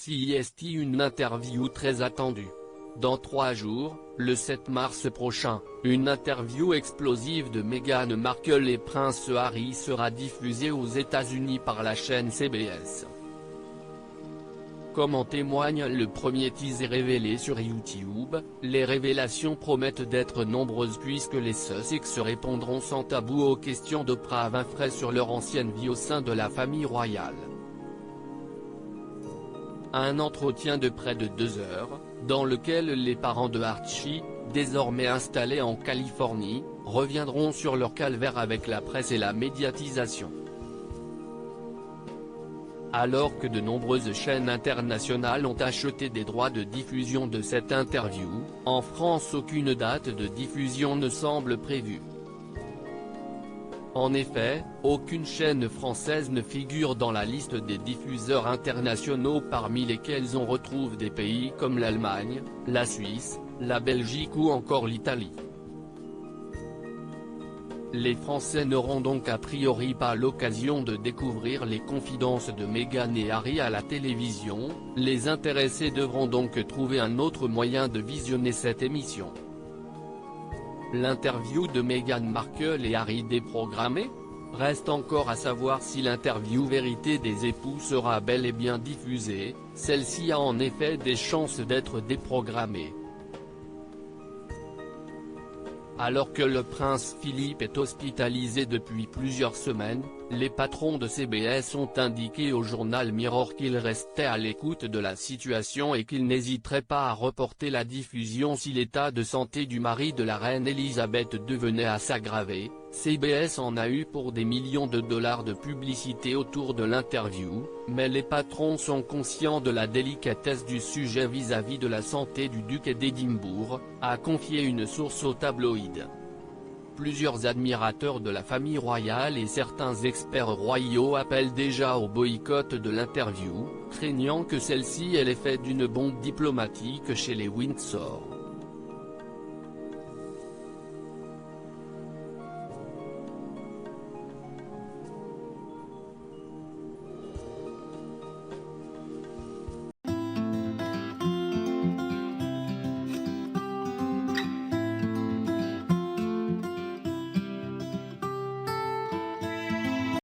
CIST, une interview très attendue. Dans 3 jours, le 7 mars prochain, une interview explosive de Meghan Markle et Prince Harry sera diffusée aux États-Unis par la chaîne CBS. Comme en témoigne le premier teaser révélé sur YouTube, les révélations promettent d'être nombreuses puisque les Sussex répondront sans tabou aux questions d'Oprah Winfrey sur leur ancienne vie au sein de la famille royale. Un entretien de près de 2 heures, dans lequel les parents de Archie, désormais installés en Californie, reviendront sur leur calvaire avec la presse et la médiatisation. Alors que de nombreuses chaînes internationales ont acheté des droits de diffusion de cette interview, en France aucune date de diffusion ne semble prévue. En effet, aucune chaîne française ne figure dans la liste des diffuseurs internationaux parmi lesquels on retrouve des pays comme l'Allemagne, la Suisse, la Belgique ou encore l'Italie. Les Français n'auront donc a priori pas l'occasion de découvrir les confidences de Meghan et Harry à la télévision, les intéressés devront donc trouver un autre moyen de visionner cette émission. L'interview de Meghan Markle et Harry déprogrammée ? Reste encore à savoir si l'interview vérité des époux sera bel et bien diffusée, celle-ci a en effet des chances d'être déprogrammée. Alors que le prince Philippe est hospitalisé depuis plusieurs semaines, les patrons de CBS ont indiqué au journal Mirror qu'ils restaient à l'écoute de la situation et qu'ils n'hésiteraient pas à reporter la diffusion si l'état de santé du mari de la reine Elisabeth devenait à s'aggraver. CBS en a eu pour des millions de dollars de publicité autour de l'interview, mais les patrons sont conscients de la délicatesse du sujet vis-à-vis de la santé du duc d'Édimbourg, a confié une source au tabloïd. Plusieurs admirateurs de la famille royale et certains experts royaux appellent déjà au boycott de l'interview, craignant que celle-ci ait l'effet d'une bombe diplomatique chez les Windsor.